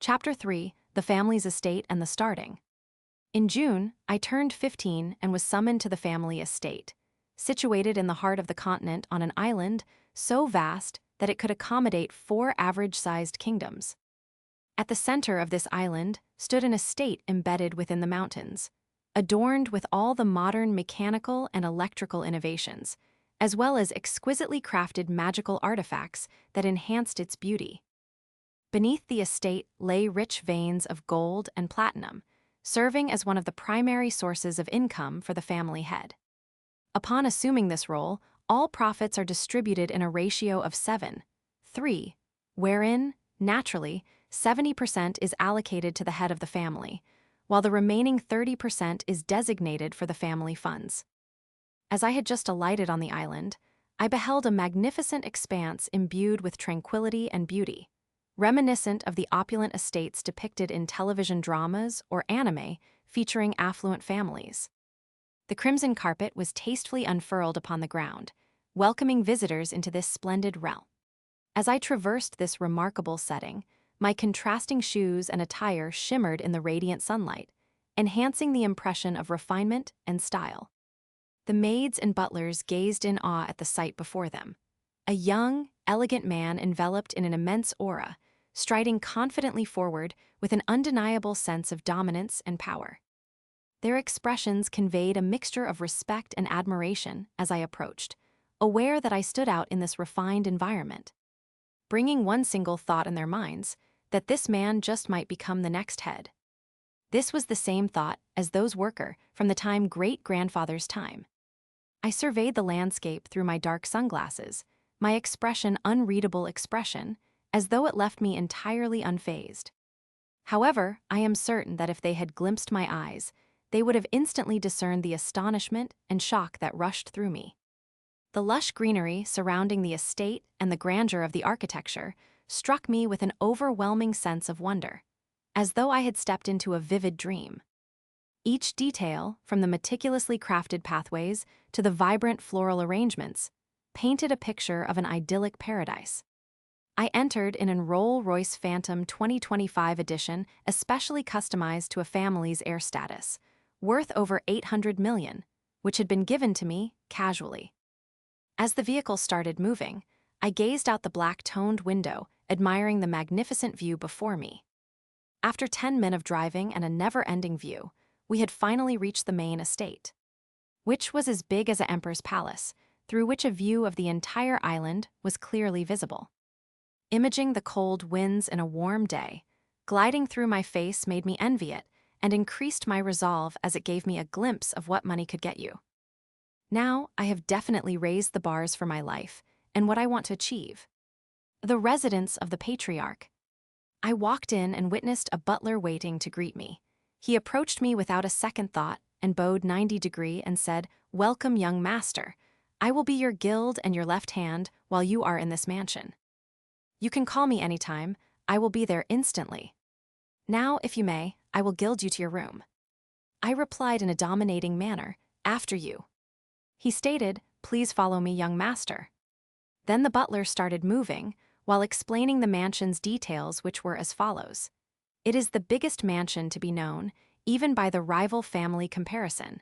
Chapter 3: The Family's Estate and the Starting. In June, I turned 15 and was summoned to the family estate, situated in the heart of the continent on an island so vast that it could accommodate 4 average-sized kingdoms. At the center of this island stood an estate embedded within the mountains, adorned with all the modern mechanical and electrical innovations, as well as exquisitely crafted magical artifacts that enhanced its beauty. Beneath the estate lay rich veins of gold and platinum, serving as one of the primary sources of income for the family head. Upon assuming this role, all profits are distributed in a ratio of 7:3, wherein, naturally, 70% is allocated to the head of the family, while the remaining 30% is designated for the family funds. As I had just alighted on the island, I beheld a magnificent expanse imbued with tranquility and beauty, reminiscent of the opulent estates depicted in television dramas or anime featuring affluent families. The crimson carpet was tastefully unfurled upon the ground, welcoming visitors into this splendid realm. As I traversed this remarkable setting, my contrasting shoes and attire shimmered in the radiant sunlight, enhancing the impression of refinement and style. The maids and butlers gazed in awe at the sight before them. A young, elegant man enveloped in an immense aura, striding confidently forward with an undeniable sense of dominance and power. Their expressions conveyed a mixture of respect and admiration as I approached, aware that I stood out in this refined environment. Bringing one single thought in their minds, that this man just might become the next head. This was the same thought as those worker from the great-grandfather's time. I surveyed the landscape through my dark sunglasses, my expression unreadable expression, as though it left me entirely unfazed. However, I am certain that if they had glimpsed my eyes, they would have instantly discerned the astonishment and shock that rushed through me. The lush greenery surrounding the estate and the grandeur of the architecture struck me with an overwhelming sense of wonder, as though I had stepped into a vivid dream. Each detail, from the meticulously crafted pathways to the vibrant floral arrangements, painted a picture of an idyllic paradise. I entered in an Rolls-Royce Phantom 2025 edition especially customized to a family's heir status, worth over $800 million, which had been given to me casually. As the vehicle started moving, I gazed out the black-toned window, admiring the magnificent view before me. After 10 minutes of driving and a never-ending view, we had finally reached the main estate, which was as big as an emperor's palace, through which a view of the entire island was clearly visible. Imaging the cold winds in a warm day, gliding through my face made me envy it and increased my resolve as it gave me a glimpse of what money could get you. Now, I have definitely raised the bars for my life and what I want to achieve. The residence of the patriarch. I walked in and witnessed a butler waiting to greet me. He approached me without a second thought and bowed 90 degrees and said, "Welcome, young master. I will be your guide and your left hand while you are in this mansion. You can call me anytime, I will be there instantly. Now, if you may, I will guide you to your room." I replied in a dominating manner, "After you." He stated, "Please follow me, young master." Then the butler started moving, while explaining the mansion's details, which were as follows. It is the biggest mansion to be known, even by the rival family comparison.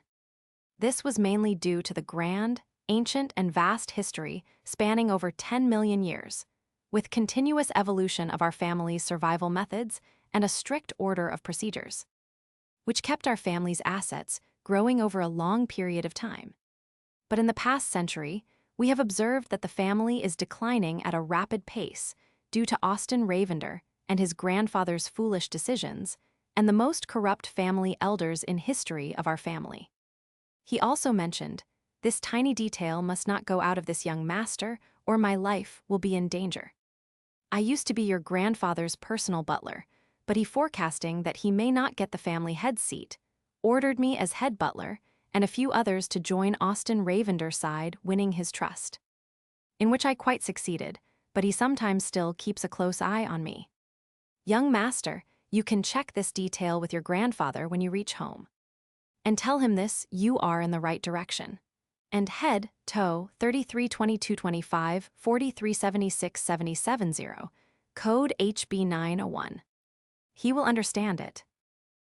This was mainly due to the grand, ancient, and vast history spanning over 10 million years, with continuous evolution of our family's survival methods and a strict order of procedures, which kept our family's assets growing over a long period of time. But in the past century, we have observed that the family is declining at a rapid pace due to Austin Ravender and his grandfather's foolish decisions and the most corrupt family elders in history of our family. He also mentioned, "This tiny detail must not go out of this young master or my life will be in danger. I used to be your grandfather's personal butler, but he forecasting that he may not get the family head seat, ordered me as head butler and a few others to join Austin Ravender's side, winning his trust. In which I quite succeeded, but he sometimes still keeps a close eye on me. Young master, you can check this detail with your grandfather when you reach home. And tell him this, you are in the right direction. And head, toe, 332225 4376770, code HB901. He will understand it.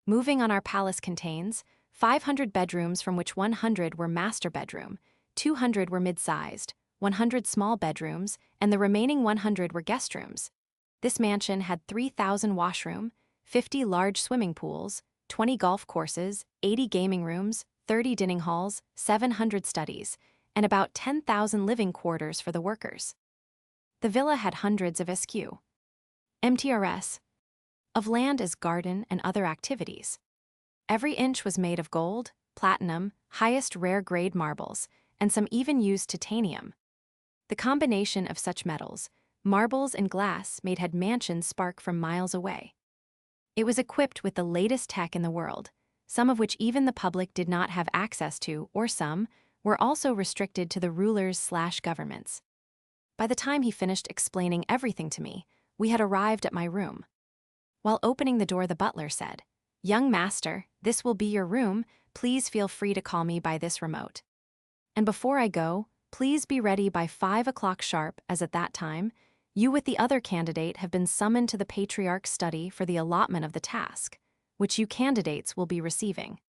Moving on, our palace contains 500 bedrooms, from which 100 were master bedroom, 200 were mid-sized, 100 small bedrooms, and the remaining 100 were guest rooms. This mansion had 3,000 washroom, 50 large swimming pools, 20 golf courses, 80 gaming rooms, 30 dining halls, 700 studies, and about 10,000 living quarters for the workers. The villa had hundreds of sq.m of land as garden and other activities. Every inch was made of gold, platinum, highest rare grade marbles, and some even used titanium. The combination of such metals, marbles and glass, made had mansions spark from miles away. It was equipped with the latest tech in the world, some of which even the public did not have access to, or some were also restricted to the rulers/governments. By the time he finished explaining everything to me, we had arrived at my room. While opening the door, the butler said, "Young master, this will be your room. Please feel free to call me by this remote. And before I go, please be ready by 5 o'clock sharp, as at that time, you with the other candidate have been summoned to the patriarch's study for the allotment of the task, which you candidates will be receiving."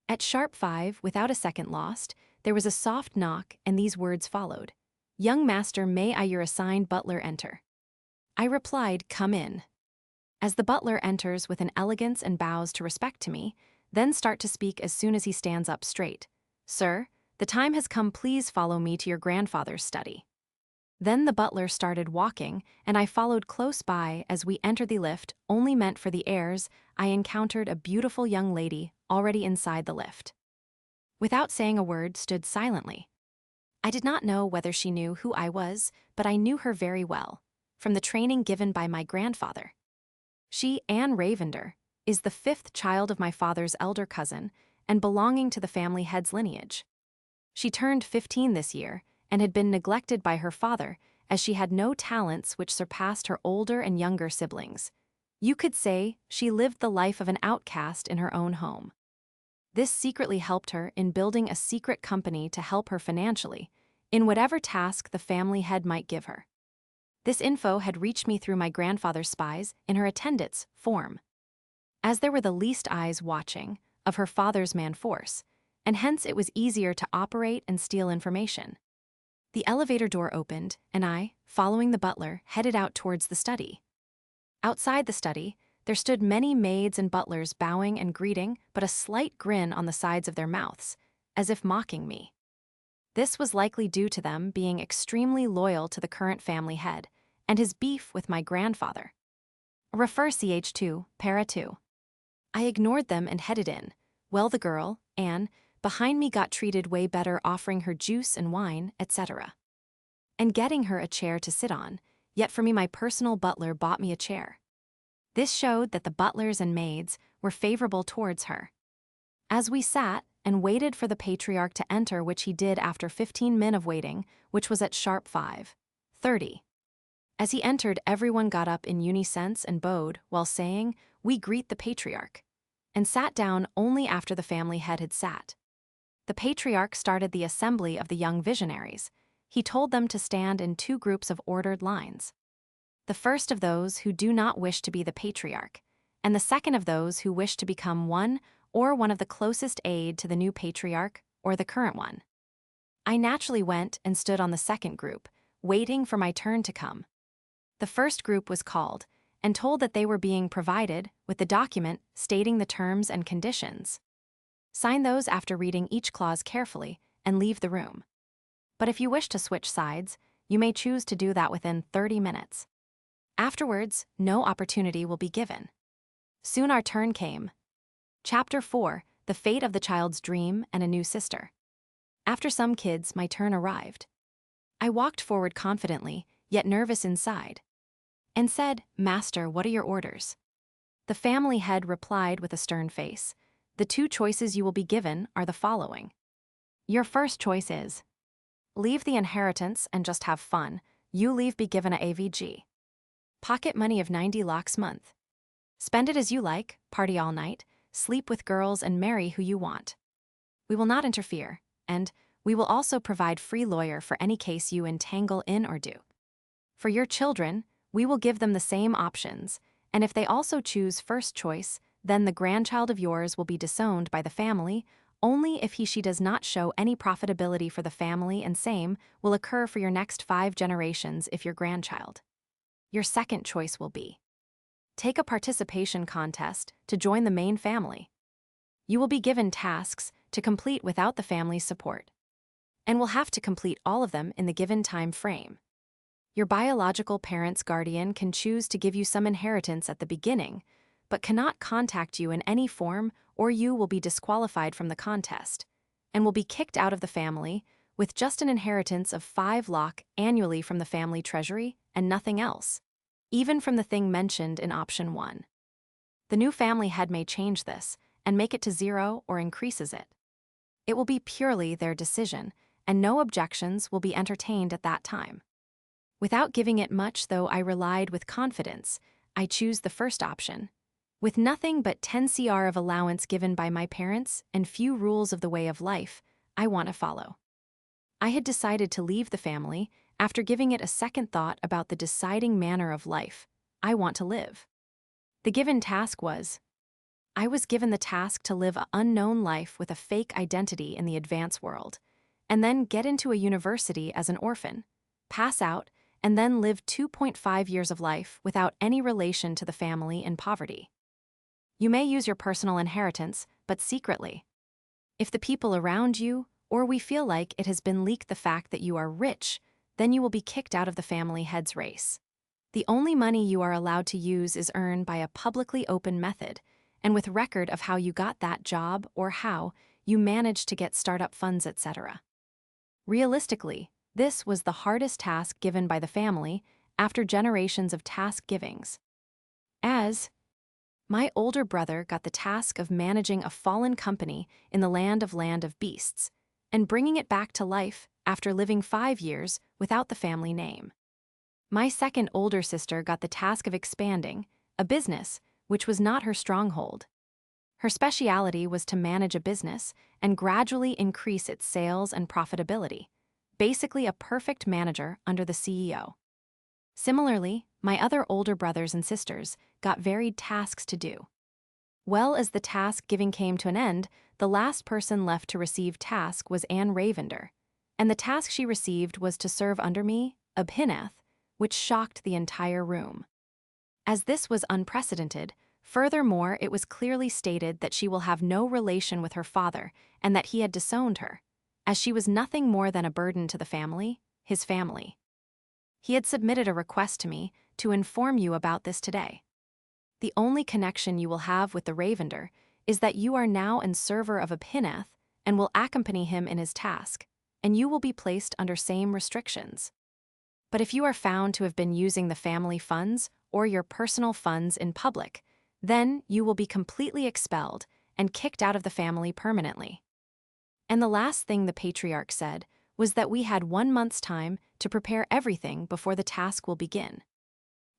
At sharp 5, without a second lost, there was a soft knock, and these words followed: "Young master, may I your assigned butler enter?" I replied, "Come in." As the butler enters with an elegance and bows to respect to me, then start to speak as soon as he stands up straight. "Sir, the time has come, please follow me to your grandfather's study." Then the butler started walking, and I followed close by. As we entered the lift, only meant for the heirs, I encountered a beautiful young lady already inside the lift. Without saying a word, stood silently. I did not know whether she knew who I was, but I knew her very well, from the training given by my grandfather. She, Anne Ravender, is the 5th child of my father's elder cousin and belonging to the family head's lineage. She turned 15 this year and had been neglected by her father, as she had no talents which surpassed her older and younger siblings. You could say she lived the life of an outcast in her own home. This secretly helped her in building a secret company to help her financially, in whatever task the family head might give her. This info had reached me through my grandfather's spies in her attendants' form. As there were the least eyes watching of her father's man force, and hence it was easier to operate and steal information. The elevator door opened, and I, following the butler, headed out towards the study. Outside the study, there stood many maids and butlers bowing and greeting, but a slight grin on the sides of their mouths, as if mocking me. This was likely due to them being extremely loyal to the current family head, and his beef with my grandfather. Refer ch2, para 2. I ignored them and headed in. Well, the girl, Anne, behind me got treated way better, offering her juice and wine, etc. and getting her a chair to sit on, yet for me my personal butler bought me a chair. This showed that the butlers and maids were favorable towards her. As we sat and waited for the patriarch to enter, which he did after 15 min of waiting, which was at sharp 5:30. As he entered, everyone got up in unison and bowed while saying, "We greet the patriarch," and sat down only after the family head had sat. The patriarch started the assembly of the young visionaries. He told them to stand in 2 groups of ordered lines. The first of those who do not wish to be the patriarch, and the second of those who wish to become one of the closest aid to the new patriarch or the current one. I naturally went and stood on the second group, waiting for my turn to come. The first group was called and told that they were being provided with the document stating the terms and conditions. Sign those after reading each clause carefully and leave the room. But if you wish to switch sides, you may choose to do that within 30 minutes. Afterwards, no opportunity will be given. Soon our turn came. Chapter 4, The Fate of the Child's Dream and a New Sister. After some kids, my turn arrived. I walked forward confidently, yet nervous inside, and said, "Master, what are your orders?" The family head replied with a stern face, "The 2 choices you will be given are the following. Your first choice is, leave the inheritance and just have fun. You leave be given a AVG. Pocket money of 90 lakhs month. Spend it as you like, party all night, sleep with girls and marry who you want. We will not interfere, and we will also provide free lawyer for any case you entangle in or do. For your children, we will give them the same options, and if they also choose first choice, then the grandchild of yours will be disowned by the family only if she does not show any profitability for the family, and same will occur for your next 5 generations if your grandchild. Your second choice will be: take a participation contest to join the main family. You will be given tasks to complete without the family's support, and will have to complete all of them in the given time frame. Your biological parent's guardian can choose to give you some inheritance at the beginning, but cannot contact you in any form, or you will be disqualified from the contest, and will be kicked out of the family with just an inheritance of 5 lakh annually from the family treasury and nothing else, even from the thing mentioned in option 1. The new family head may change this and make it to 0 or increases it. It will be purely their decision, and no objections will be entertained at that time. Without giving it much, though I relied with confidence, I choose the first option. With nothing but 10 cr of allowance given by my parents and few rules of the way of life I want to follow, I had decided to leave the family after giving it a second thought about the deciding manner of life I want to live. The given task was: I was given the task to live an unknown life with a fake identity in the advanced world, and then get into a university as an orphan, pass out, and then live 2.5 years of life without any relation to the family in poverty. You may use your personal inheritance, but secretly. If the people around you, or we feel like it has been leaked the fact that you are rich, then you will be kicked out of the family head's race. The only money you are allowed to use is earned by a publicly open method, and with record of how you got that job or how you managed to get startup funds, etc. Realistically, this was the hardest task given by the family after generations of task givings. As my older brother got the task of managing a fallen company in the land of beasts, and bringing it back to life after living 5 years without the family name. My second older sister got the task of expanding a business which was not her stronghold. Her speciality was to manage a business and gradually increase its sales and profitability, basically a perfect manager under the CEO. Similarly, my other older brothers and sisters got varied tasks to do. Well, as the task giving came to an end, the last person left to receive task was Anne Ravender, and the task she received was to serve under me, Abhinath, which shocked the entire room. As this was unprecedented, furthermore it was clearly stated that she will have no relation with her father and that he had disowned her, as she was nothing more than a burden to the family, his family. He had submitted a request to me to inform you about this today. The only connection you will have with the Ravender is that you are now an server of Abhinath and will accompany him in his task, and you will be placed under same restrictions. But if you are found to have been using the family funds or your personal funds in public, then you will be completely expelled and kicked out of the family permanently. And the last thing the patriarch said was that we had 1 month's time to prepare everything before the task will begin.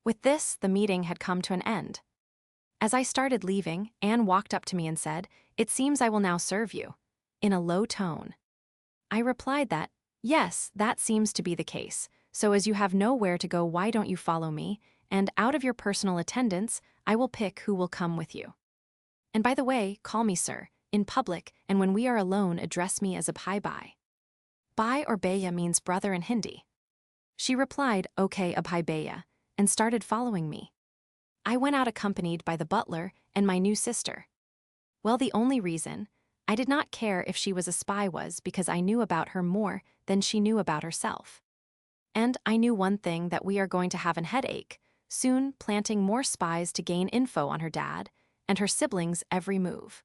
With this, the meeting had come to an end. As I started leaving, Anne walked up to me and said, "It seems I will now serve you," in a low tone. I replied that, "Yes, that seems to be the case, so as you have nowhere to go, why don't you follow me, and out of your personal attendance, I will pick who will come with you. And by the way, call me sir, in public, and when we are alone, address me as a Abhai. Bhai or Bhaiya means brother in Hindi." She replied, "Okay, Abhai Bhaiya," and started following me. I went out accompanied by the butler and my new sister. Well, the only reason I did not care if she was a spy was because I knew about her more than she knew about herself. And I knew one thing, that we are going to have an headache, soon planting more spies to gain info on her dad and her siblings' every move.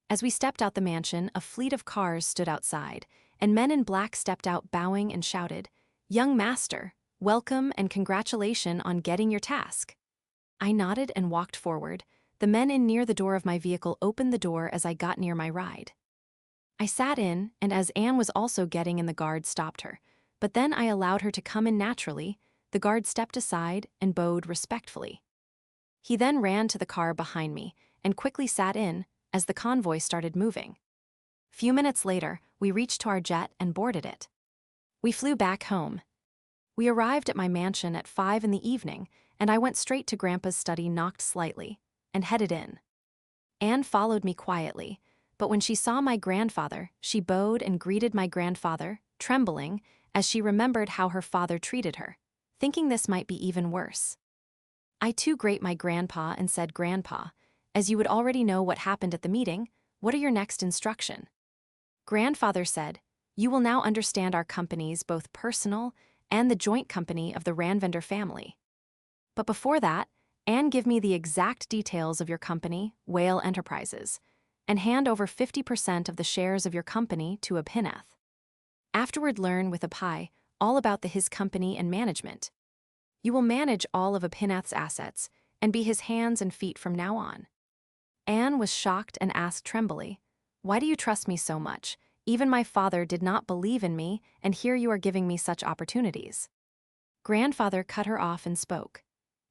As we stepped out the mansion, a fleet of cars stood outside, and men in black stepped out bowing and shouted, "Young master, welcome and congratulations on getting your task." I nodded and walked forward. The men in near the door of my vehicle opened the door as I got near my ride. I sat in, and as Anne was also getting in, the guard stopped her, but then I allowed her to come in naturally. The guard stepped aside and bowed respectfully. He then ran to the car behind me and quickly sat in as the convoy started moving. Few minutes later, we reached our jet and boarded it. We flew back home. We arrived at my mansion at 5 in the evening, and I went straight to Grandpa's study, knocked slightly, and headed in. Anne followed me quietly, but when she saw my grandfather, she bowed and greeted my grandfather, trembling, as she remembered how her father treated her, thinking this might be even worse. I too greeted my grandpa and said, "Grandpa, as you would already know what happened at the meeting, what are your next instruction?" Grandfather said, "You will now understand our companies, both personal and the joint company of the Ranvinder family. But before that, Anne, give me the exact details of your company, Whale Enterprises, and hand over 50% of the shares of your company to Abhinath. Afterward, learn with Abhay all about his company and management. You will manage all of Abhinath's assets and be his hands and feet from now on." Anne was shocked and asked trembly, "Why do you trust me so much? Even my father did not believe in me, and here you are giving me such opportunities." Grandfather cut her off and spoke.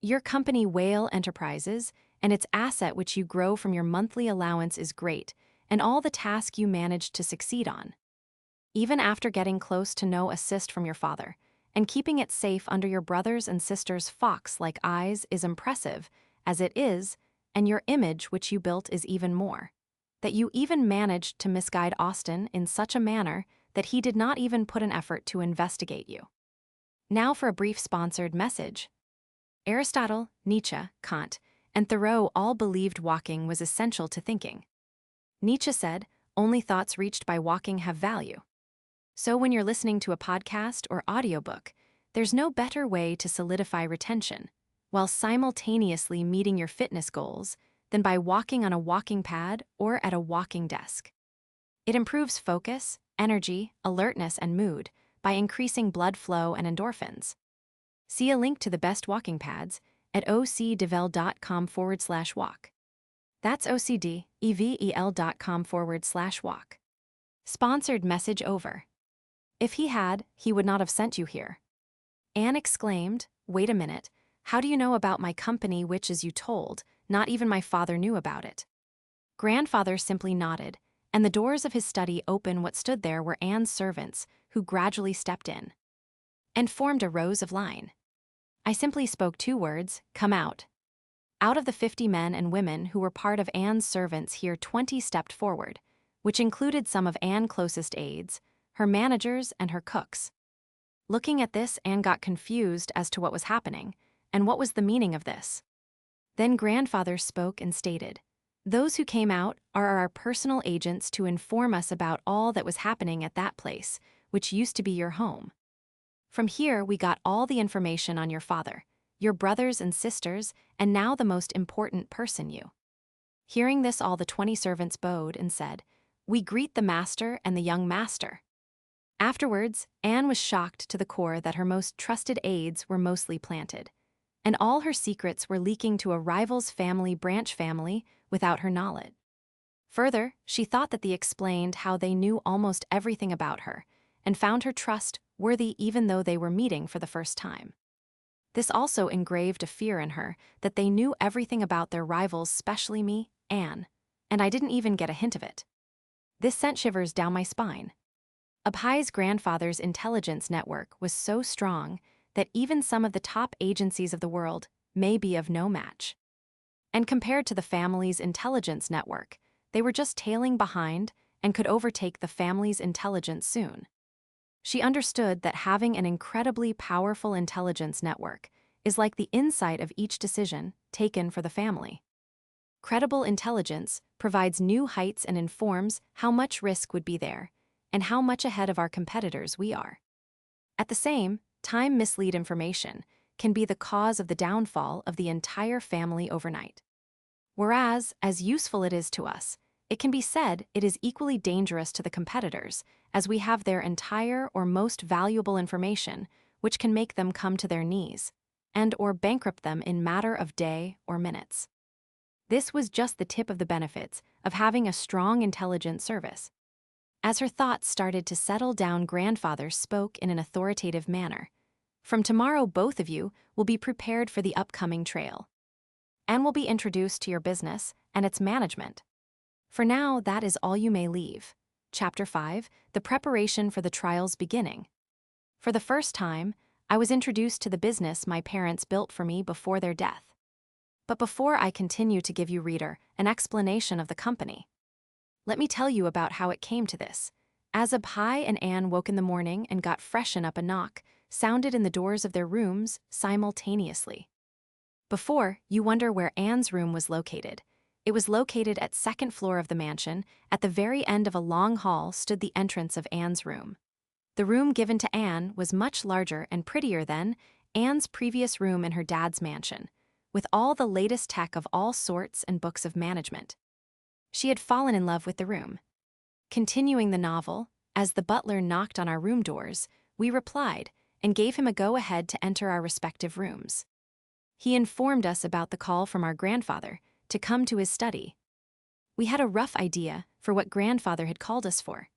"Your company, Whale Enterprises, and its asset which you grow from your monthly allowance is great, and all the task you managed to succeed on. Even after getting close to no assist from your father, and keeping it safe under your brothers and sisters' fox-like eyes is impressive, as it is, and your image which you built is even more. That you even managed to misguide Austin in such a manner that he did not even put an effort to investigate you." Now for a brief sponsored message. Aristotle, Nietzsche, Kant, and Thoreau all believed walking was essential to thinking. Nietzsche said, "Only thoughts reached by walking have value." So when you're listening to a podcast or audiobook, there's no better way to solidify retention, while simultaneously meeting your fitness goals, than by walking on a walking pad or at a walking desk. It improves focus, energy, alertness, and mood by increasing blood flow and endorphins. See a link to the best walking pads at ocdevel.com/walk. That's ocdevel.com/walk. Sponsored message over. If he had, he would not have sent you here. Anne exclaimed, "Wait a minute, how do you know about my company which, as you told, not even my father knew about it?" Grandfather simply nodded, and the doors of his study opened. What stood there were Anne's servants, who gradually stepped in and formed a rows of line. I simply spoke 2 words, "Come out." Out of the 50 men and women who were part of Anne's servants here, 20 stepped forward, which included some of Anne's closest aides, her managers, and her cooks. Looking at this, Anne got confused as to what was happening, and what was the meaning of this. Then Grandfather spoke and stated, "Those who came out are our personal agents to inform us about all that was happening at that place, which used to be your home. From here we got all the information on your father, your brothers and sisters, and now the most important person, you." Hearing this, all the 20 servants bowed and said, "We greet the master and the young master." Afterwards, Anne was shocked to the core that her most trusted aides were mostly planted, and all her secrets were leaking to a rival's branch family without her knowledge. Further, she thought that they explained how they knew almost everything about her, and found her trustworthy even though they were meeting for the first time. This also engraved a fear in her that they knew everything about their rivals, especially me, Anne, and I didn't even get a hint of it. This sent shivers down my spine. Abhai's grandfather's intelligence network was so strong that even some of the top agencies of the world may be of no match. And compared to the family's intelligence network, they were just tailing behind and could overtake the family's intelligence soon. She understood that having an incredibly powerful intelligence network is like the insight of each decision taken for the family. Credible intelligence provides new heights and informs how much risk would be there, and how much ahead of our competitors we are. At the same time, mislead information can be the cause of the downfall of the entire family overnight. Whereas, as useful it is to us, it can be said it is equally dangerous to the competitors, as we have their entire or most valuable information, which can make them come to their knees, and or bankrupt them in matter of day or minutes. This was just the tip of the benefits of having a strong intelligence service. As her thoughts started to settle down, Grandfather spoke in an authoritative manner. "From tomorrow, both of you will be prepared for the upcoming trail, and will be introduced to your business and its management. For now, that is all you may leave." Chapter 5, The Preparation for the Trial's Beginning. For the first time, I was introduced to the business my parents built for me before their death. But before I continue to give you, reader, an explanation of the company, let me tell you about how it came to this. As Abhi and Anne woke in the morning and got freshen up, a knock sounded in the doors of their rooms simultaneously. Before, you wonder where Anne's room was located. It was located at second floor of the mansion. At the very end of a long hall stood the entrance of Anne's room. The room given to Anne was much larger and prettier than Anne's previous room in her dad's mansion, with all the latest tech of all sorts and books of management. She had fallen in love with the room. Continuing the novel, as the butler knocked on our room doors, we replied and gave him a go-ahead to enter our respective rooms. He informed us about the call from our grandfather to come to his study. We had a rough idea for what grandfather had called us for.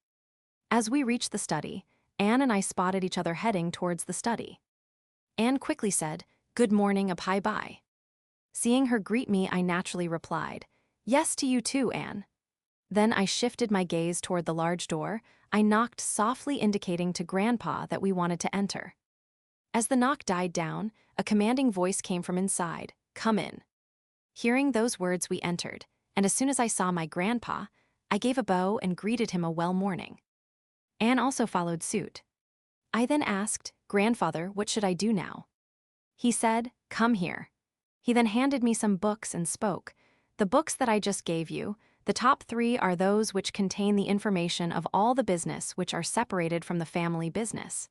As we reached the study, Anne and I spotted each other heading towards the study. Anne quickly said, "Good morning, Abhi bye." Seeing her greet me, I naturally replied, "Yes to you too, Anne." Then I shifted my gaze toward the large door. I knocked softly, indicating to Grandpa that we wanted to enter. As the knock died down, a commanding voice came from inside, "Come in." Hearing those words, we entered, and as soon as I saw my grandpa, I gave a bow and greeted him a well morning. Anne also followed suit. I then asked, "Grandfather, what should I do now?" He said, "Come here." He then handed me some books and spoke, "The books that I just gave you, the top 3 are those which contain the information of all the business which are separated from the family business.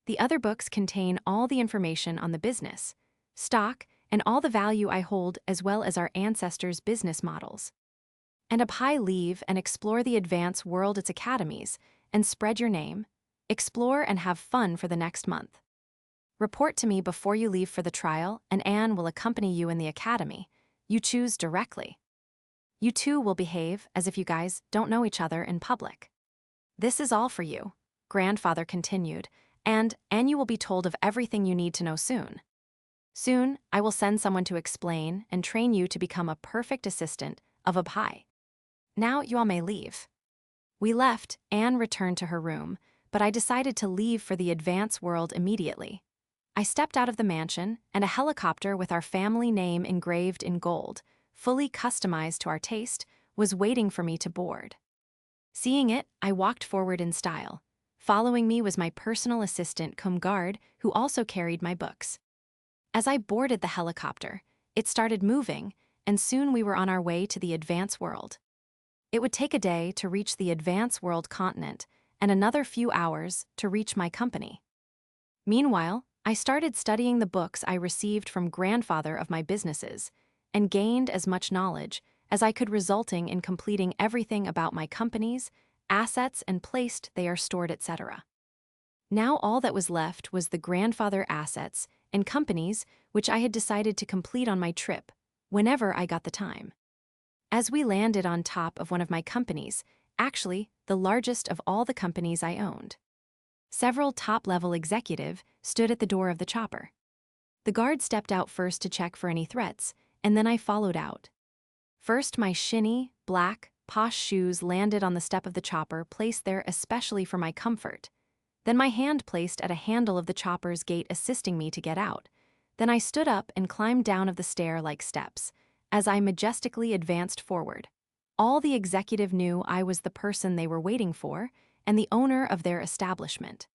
The other books contain all the information on the business, stock, and all the value I hold, as well as our ancestors' business models. And Abhi, leave and explore the advanced world, its academies, and spread your name. Explore and have fun for the next month. Report to me before you leave for the trial, and Anne will accompany you in the academy. You choose directly. You two will behave as if you guys don't know each other in public. This is all for you," Grandfather continued, and you will be told of everything you need to know soon. Soon, I will send someone to explain and train you to become a perfect assistant of Abhi. Now you all may leave." We left. Anne returned to her room, but I decided to leave for the advanced world immediately. I stepped out of the mansion, and a helicopter with our family name engraved in gold, fully customized to our taste, was waiting for me to board. Seeing it, I walked forward in style. Following me was my personal assistant, cum guard, who also carried my books. As I boarded the helicopter, it started moving, and soon we were on our way to the advanced world. It would take a day to reach the advanced world continent, and another few hours to reach my company. Meanwhile, I started studying the books I received from grandfather of my businesses, and gained as much knowledge as I could, resulting in completing everything about my companies, assets, and placed they are stored, etc. Now all that was left was the grandfather assets and companies, which I had decided to complete on my trip, whenever I got the time. As we landed on top of one of my companies, actually the largest of all the companies I owned, several top-level executives stood at the door of the chopper. The guard stepped out first to check for any threats, and then I followed out. First, my shinny, black, posh shoes landed on the step of the chopper, placed there especially for my comfort. Then my hand placed at a handle of the chopper's gate, assisting me to get out. Then I stood up and climbed down of the stair like steps, as I majestically advanced forward. All the executive knew I was the person they were waiting for, and the owner of their establishment.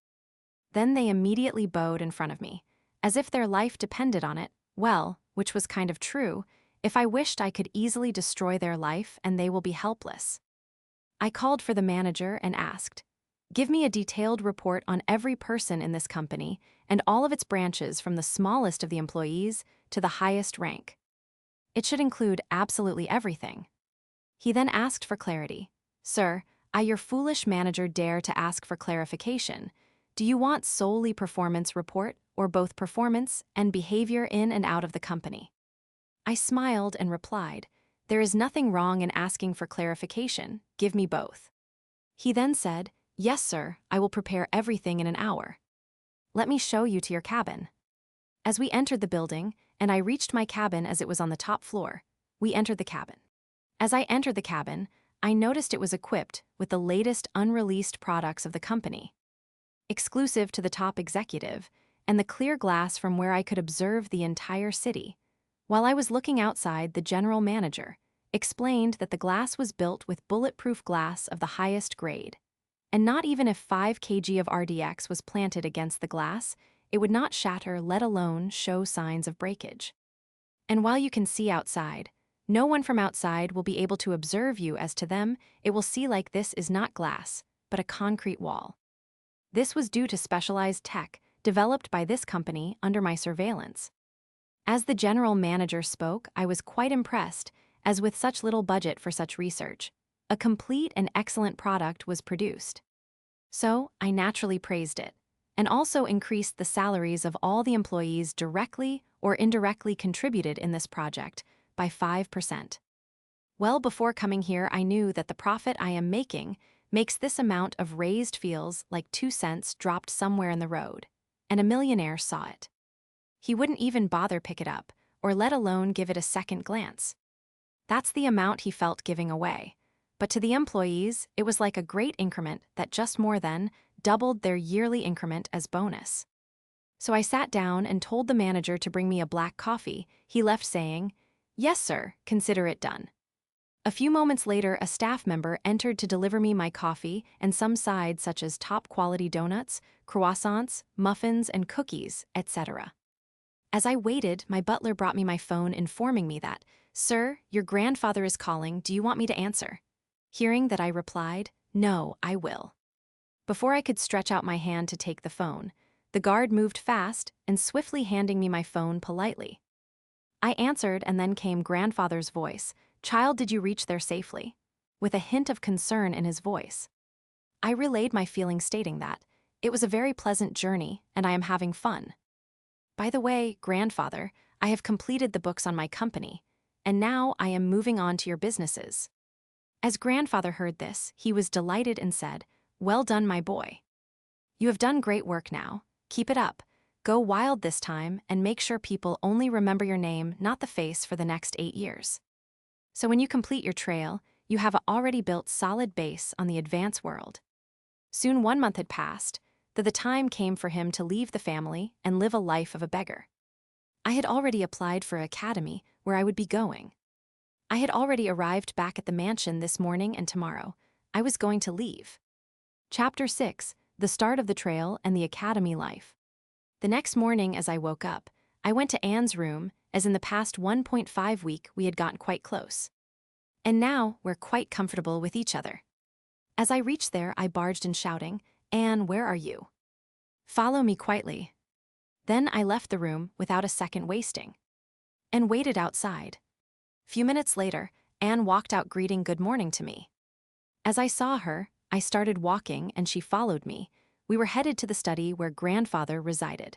Then they immediately bowed in front of me, as if their life depended on it, well, which was kind of true. If I wished, I could easily destroy their life and they will be helpless. I called for the manager and asked, "Give me a detailed report on every person in this company and all of its branches, from the smallest of the employees to the highest rank. It should include absolutely everything." He then asked for clarity. "Sir, I, your foolish manager, dare to ask for clarification. Do you want solely performance report, or both performance and behavior in and out of the company?" I smiled and replied, "There is nothing wrong in asking for clarification. Give me both." He then said, "Yes, sir, I will prepare everything in an hour. Let me show you to your cabin." As we entered the building, and I reached my cabin as it was on the top floor, we entered the cabin. As I entered the cabin, I noticed it was equipped with the latest unreleased products of the company, exclusive to the top executive, and the clear glass from where I could observe the entire city. While I was looking outside, the general manager explained that the glass was built with bulletproof glass of the highest grade. And not even if 5 kg of RDX was planted against the glass, it would not shatter, let alone show signs of breakage. And while you can see outside, no one from outside will be able to observe you. As to them, it will see like this is not glass, but a concrete wall. This was due to specialized tech developed by this company under my surveillance. As the general manager spoke, I was quite impressed, as with such little budget for such research, a complete and excellent product was produced. So, I naturally praised it, and also increased the salaries of all the employees directly or indirectly contributed in this project by 5%. Well, before coming here, I knew that the profit I am making makes this amount of raised feels like 2 cents dropped somewhere in the road, and a millionaire saw it. He wouldn't even bother pick it up, or let alone give it a second glance. That's the amount he felt giving away. But to the employees, it was like a great increment that just more than doubled their yearly increment as bonus. So I sat down and told the manager to bring me a black coffee. He left saying, "Yes, sir, consider it done." A few moments later, a staff member entered to deliver me my coffee and some sides such as top-quality donuts, croissants, muffins, and cookies, etc. As I waited, my butler brought me my phone informing me that, "Sir, your grandfather is calling. Do you want me to answer?" Hearing that, I replied, "No, I will." Before I could stretch out my hand to take the phone, the guard moved fast and swiftly handing me my phone politely. I answered, and then came grandfather's voice, "Child, did you reach there safely?" with a hint of concern in his voice. I relayed my feelings, stating that it was a very pleasant journey and I am having fun. "By the way, grandfather, I have completed the books on my company, and now I am moving on to your businesses." As grandfather heard this, he was delighted and said, "Well done, my boy. You have done great work now. Keep it up. Go wild this time and make sure people only remember your name, not the face, for the next 8 years. So when you complete your trail, you have already built solid base on the advanced world." Soon 1 month had passed, though the time came for him to leave the family and live a life of a beggar. I had already applied for an academy where I would be going. I had already arrived back at the mansion this morning, and tomorrow I was going to leave. Chapter 6: The Start of the Trail and the Academy Life. The next morning as I woke up, I went to Anne's room, as in the past 1.5 week we had gotten quite close. And now we're quite comfortable with each other. As I reached there, I barged in shouting, "Anne, where are you? Follow me quietly." Then I left the room without a second wasting, and waited outside. Few minutes later, Anne walked out greeting good morning to me. As I saw her, I started walking and she followed me. We were headed to the study where grandfather resided.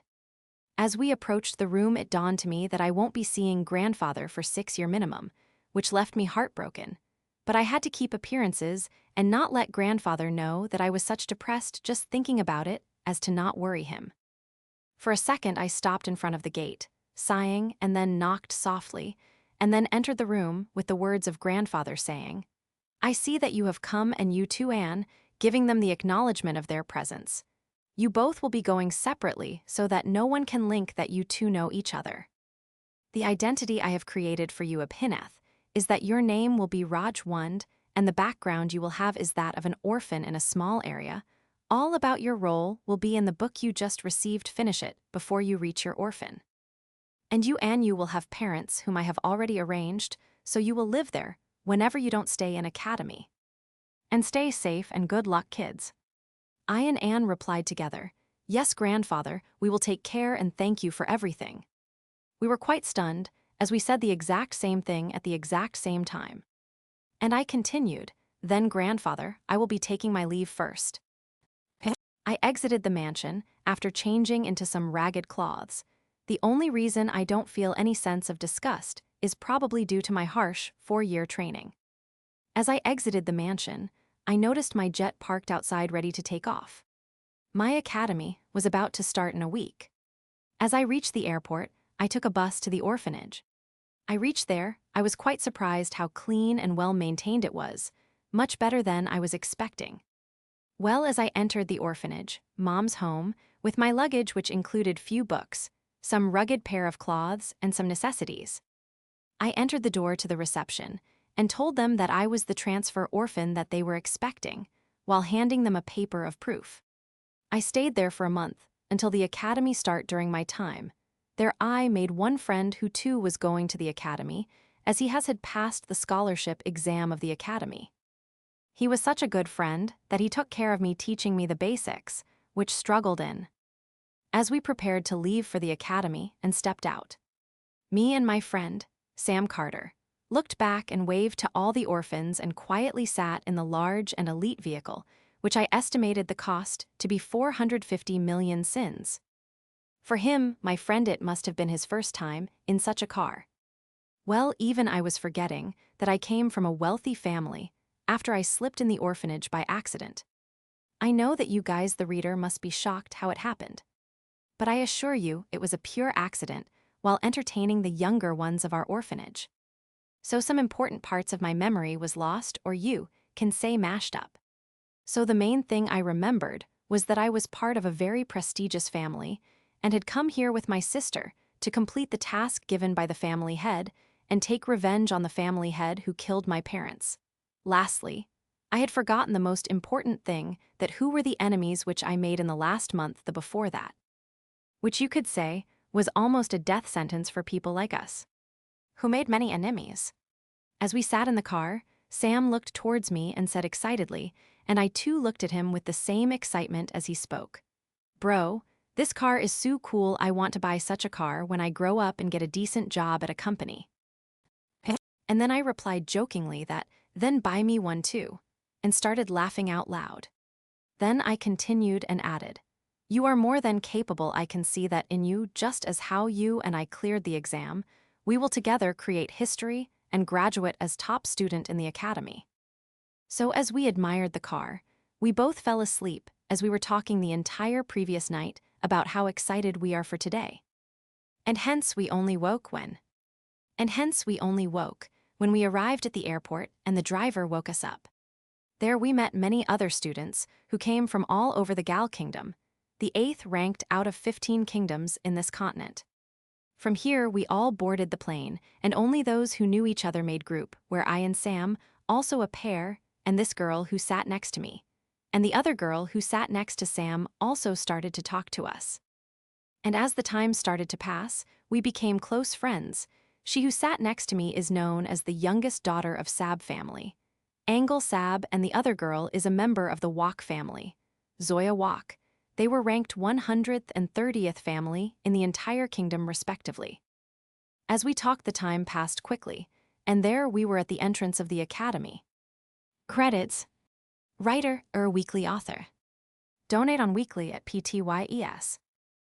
As we approached the room, it dawned to me that I won't be seeing grandfather for 6-year minimum, which left me heartbroken. But I had to keep appearances and not let grandfather know that I was such depressed just thinking about it as to not worry him. For a second I stopped in front of the gate, sighing, and then knocked softly, and then entered the room with the words of grandfather saying, "I see that you have come, and you too, Anne," giving them the acknowledgement of their presence. "You both will be going separately so that no one can link that you two know each other. The identity I have created for you, Abhinath, is that your name will be Rajwand, and the background you will have is that of an orphan in a small area. All about your role will be in the book you just received. Finish it before you reach your orphan. And you will have parents whom I have already arranged, so you will live there whenever you don't stay in academy. And stay safe and good luck, kids." I and Anne replied together, "Yes, grandfather, we will take care and thank you for everything." We were quite stunned, as we said the exact same thing at the exact same time. And I continued, "Then, grandfather, I will be taking my leave first." I exited the mansion after changing into some ragged clothes. The only reason I don't feel any sense of disgust is probably due to my harsh 4-year training. As I exited the mansion, I noticed my jet parked outside ready to take off. My academy was about to start in a week. As I reached the airport, I took a bus to the orphanage. I reached there, I was quite surprised how clean and well maintained it was, much better than I was expecting. Well, as I entered the orphanage, Mom's home, with my luggage which included few books, some rugged pair of cloths, and some necessities, I entered the door to the reception and told them that I was the transfer orphan that they were expecting, while handing them a paper of proof. I stayed there for a month, until the academy start. During my time there, I made one friend who too was going to the academy, as he had passed the scholarship exam of the academy. He was such a good friend that he took care of me, teaching me the basics, which struggled in. As we prepared to leave for the academy and stepped out, me and my friend, Sam Carter, looked back and waved to all the orphans and quietly sat in the large and elite vehicle, which I estimated the cost to be 450 million sins. For him, my friend, it must have been his first time in such a car. Well, even I was forgetting that I came from a wealthy family after I slipped in the orphanage by accident. I know that you guys, the reader, must be shocked how it happened. But I assure you it was a pure accident while entertaining the younger ones of our orphanage. So some important parts of my memory was lost, or you can say mashed up. So the main thing I remembered was that I was part of a very prestigious family and had come here with my sister to complete the task given by the family head and take revenge on the family head who killed my parents. Lastly, I had forgotten the most important thing, that who were the enemies which I made in the last month the before that, which you could say was almost a death sentence for people like us, who made many enemies. As we sat in the car, Sam looked towards me and said excitedly, and I too looked at him with the same excitement as he spoke, "Bro, this car is so cool. I want to buy such a car when I grow up and get a decent job at a company." And then I replied jokingly that, "Then buy me one too," and started laughing out loud. Then I continued and added, "You are more than capable. I can see that in you, just as how you and I cleared the exam. We will together create history and graduate as top student in the academy." So as we admired the car, we both fell asleep as we were talking the entire previous night about how excited we are for today. And hence we only woke when we arrived at the airport and the driver woke us up. There we met many other students who came from all over the Gal Kingdom, the 8th ranked out of 15 kingdoms in this continent. From here we all boarded the plane, and only those who knew each other made group, where I and Sam, also a pair, and this girl who sat next to me, and the other girl who sat next to Sam also started to talk to us. And as the time started to pass, we became close friends. She who sat next to me is known as the youngest daughter of Sab family, Angle Sab, and the other girl is a member of the Wok family, Zoya Wok. They were ranked 100th and 30th family in the entire kingdom respectively. As we talked, the time passed quickly, and there we were at the entrance of the academy. Credits: writer or weekly author. Donate on weekly at PTYES.